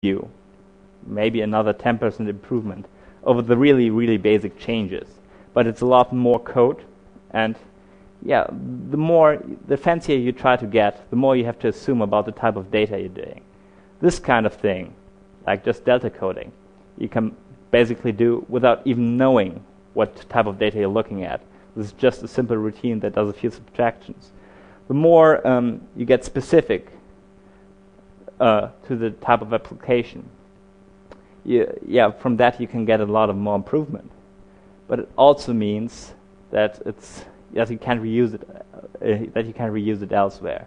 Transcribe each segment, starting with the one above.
you maybe another 10% improvement over the really, really basic changes. But it's a lot more code, and yeah, the fancier you try to get, the more you have to assume about the type of data you're doing. This kind of thing, like just delta coding, you can basically do without even knowing what type of data you're looking at. This is just a simple routine that does a few subtractions. The more you get specific to the type of application, from that you can get a lot of more improvement. But it also means that you can reuse it elsewhere,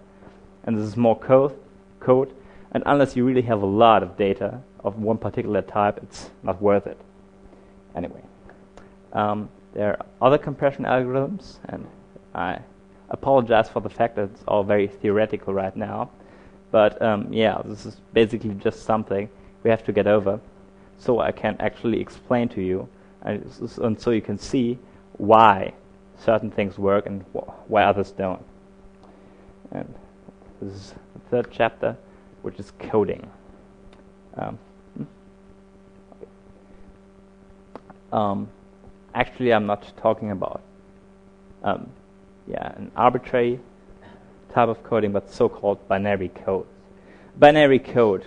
and this is more code. And unless you really have a lot of data of one particular type, it's not worth it. Anyway, there are other compression algorithms, and I apologize for the fact that it's all very theoretical right now. But this is basically just something we have to get over, so I can actually explain to you, and so you can see why certain things work and why others don't. And this is the third chapter, which is coding. Actually, I'm not talking about an arbitrary type of coding, but so-called binary code. Binary code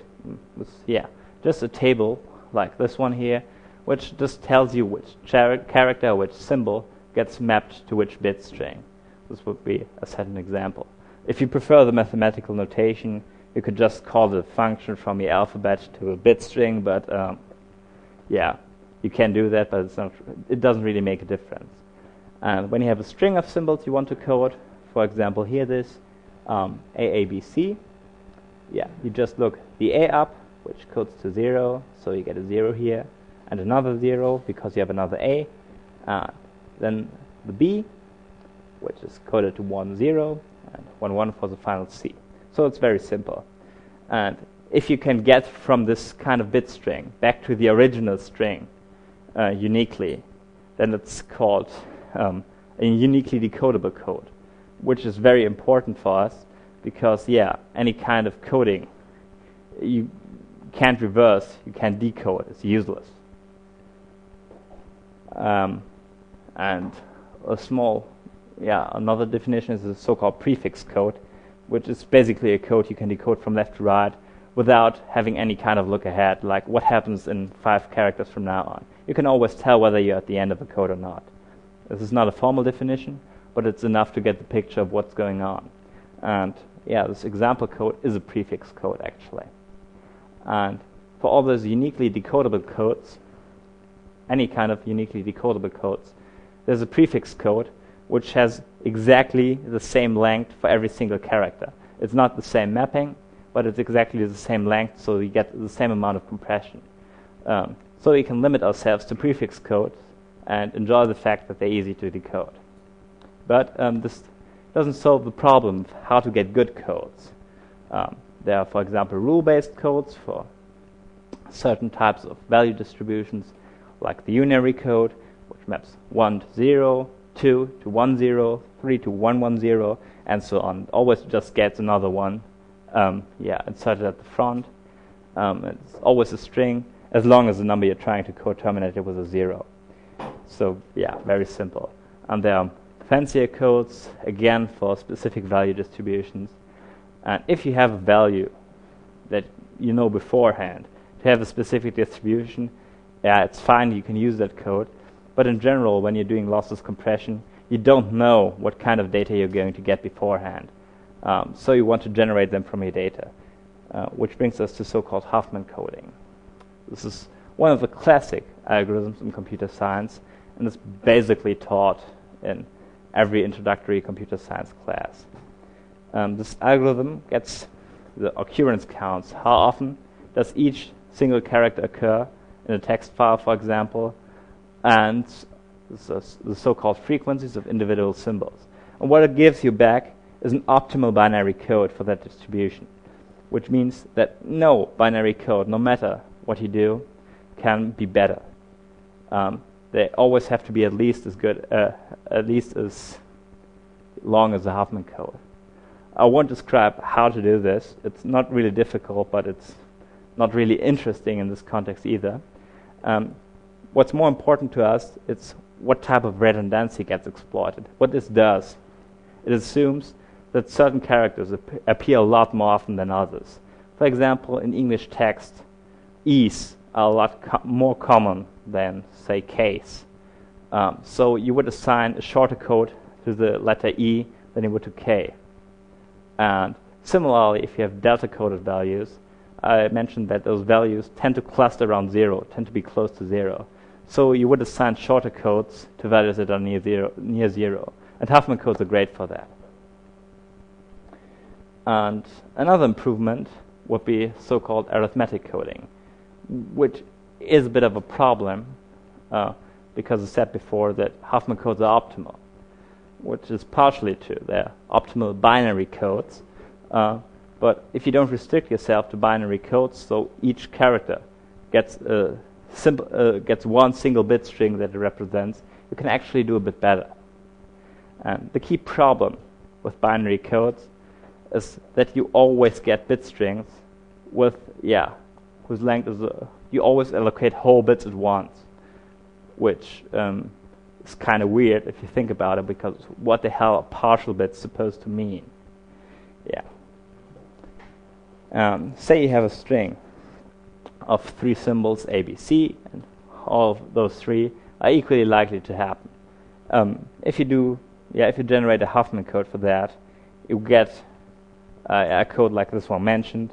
is just a table like this one here, which just tells you which character, which symbol gets mapped to which bit string. This would be a certain example. If you prefer the mathematical notation, you could just call the function from the alphabet to a bit string, but you can do that, but it doesn't really make a difference. And when you have a string of symbols you want to code, for example here this AABC, you just look the A up, which codes to 0, so you get a 0 here, and another 0 because you have another A, then the B, which is coded to 1, 0, and 1, 1 for the final C. So it's very simple. And if you can get from this kind of bit string back to the original string uniquely, then it's called a uniquely decodable code, which is very important for us because, any kind of coding you can't reverse, you can't decode, it's useless. And another definition is the so-called prefix code, which is basically a code you can decode from left to right without having any kind of look ahead, like what happens in 5 characters from now on. You can always tell whether you're at the end of a code or not. This is not a formal definition, but it's enough to get the picture of what's going on. And this example code is a prefix code actually. And for all those uniquely decodable codes, any kind of uniquely decodable codes, there's a prefix code which has exactly the same length for every single character. It's not the same mapping, but it's exactly the same length, so you get the same amount of compression. So we can limit ourselves to prefix codes and enjoy the fact that they're easy to decode. But this doesn't solve the problem of how to get good codes. There are, for example, rule-based codes for certain types of value distributions, like the unary code, which maps 1 to 0, 2 to 1, 0, 3 to 1, 1, 0, and so on. Always just gets another one inserted at the front. It's always a string, as long as the number you're trying to code terminated with a 0. So, very simple. And there are fancier codes, again, for specific value distributions. And if you have a value that you know beforehand, to have a specific distribution, it's fine, you can use that code. But in general, when you're doing lossless compression, you don't know what kind of data you're going to get beforehand. So you want to generate them from your data, which brings us to so-called Huffman coding. This is one of the classic algorithms in computer science, and it's basically taught in every introductory computer science class. This algorithm gets the occurrence counts. How often does each single character occur in a text file, for example, and the so-called frequencies of individual symbols. And what it gives you back is an optimal binary code for that distribution, which means that no binary code, no matter what you do, can be better. They always have to be at least as good, at least as long as the Huffman code. I won't describe how to do this. It's not really difficult, but it's not really interesting in this context either. What's more important to us is what type of redundancy gets exploited. What this does, it assumes that certain characters appear a lot more often than others. For example, in English text, e's are a lot more common than, say, k's. So you would assign a shorter code to the letter E than you would to K. And similarly, if you have delta-coded values, I mentioned that those values tend to cluster around 0, tend to be close to 0. So you would assign shorter codes to values that are near zero. And Huffman codes are great for that. And another improvement would be so-called arithmetic coding, which is a bit of a problem because I said before that Huffman codes are optimal, which is partially true. They're optimal binary codes, but if you don't restrict yourself to binary codes, so each character gets one single bit string that it represents, you can actually do a bit better. And the key problem with binary codes is that you always get bit strings with, whose length is, you always allocate whole bits at once, which is kind of weird if you think about it, because what the hell are partial bits supposed to mean? Say you have a string of 3 symbols A, B, C, and all of those 3 are equally likely to happen. If you generate a Huffman code for that, you get a code like this one mentioned.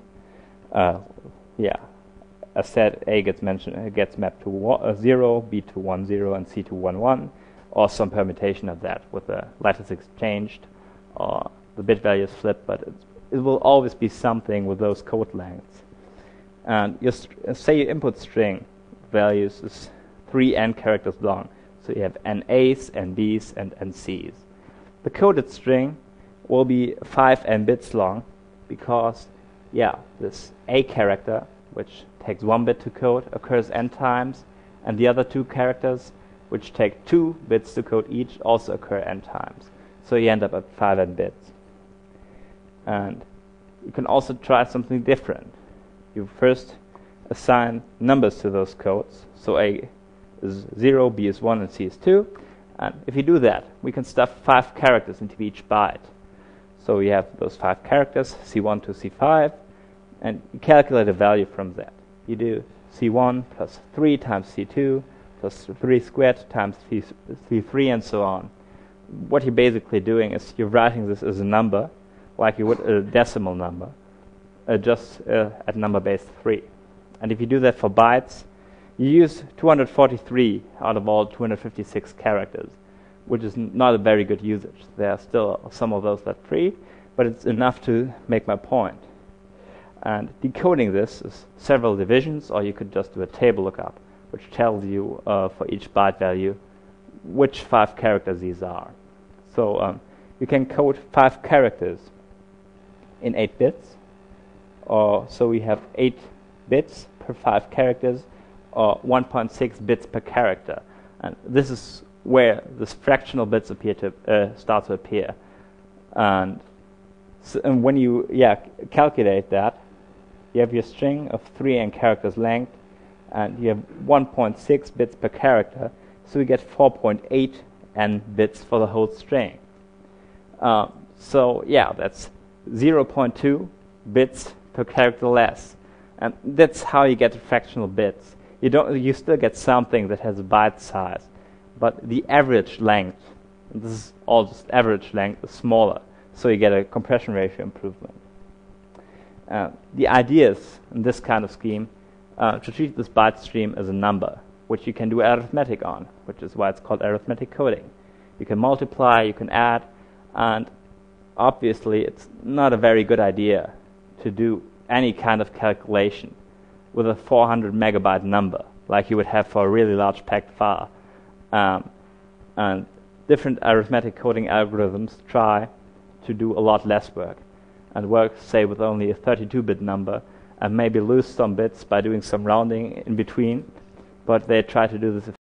A set A gets mapped to 0, B to 1, 0, and C to 1, 1, or some permutation of that with the letters exchanged or the bit values flipped, but it will always be something with those code lengths. And say your input string values is 3 n characters long, so you have n a's, n b's, and n c's. The coded string will be 5 n bits long because, this A character, which takes 1 bit to code, occurs n times, and the other 2 characters, which take 2 bits to code each, also occur n times. So you end up at 5 n bits. And you can also try something different. You first assign numbers to those codes. So A is 0, B is 1, and C is 2. And if you do that, we can stuff 5 characters into each byte. So we have those 5 characters, C1 to C5, and you calculate a value from that. You do C1 plus 3 times C2 plus 3 squared times C3, and so on. What you're basically doing is you're writing this as a number, like you would a decimal number, just at number base 3. And if you do that for bytes, you use 243 out of all 256 characters, which is not a very good usage. There are still some of those that are free, but it's enough to make my point. And decoding this is several divisions, or you could just do a table lookup, which tells you for each byte value which 5 characters these are. So you can code 5 characters in 8 bits, or so we have 8 bits per 5 characters, or 1.6 bits per character. And this is where this fractional bits start to appear. And when you calculate that, you have your string of 3 n characters length, and you have 1.6 bits per character, so we get 4.8 n bits for the whole string. That's 0.2 bits per character less, and that's how you get fractional bits. You still get something that has a byte size, but the average length, and this is all just average length, is smaller, so you get a compression ratio improvement. The idea is, in this kind of scheme, to treat this byte stream as a number, which you can do arithmetic on, which is why it's called arithmetic coding. You can multiply, you can add, and obviously it's not a very good idea to do any kind of calculation with a 400 megabyte number, like you would have for a really large packed file. And different arithmetic coding algorithms try to do a lot less work, and work, say, with only a 32-bit number, and maybe lose some bits by doing some rounding in between, but they try to do this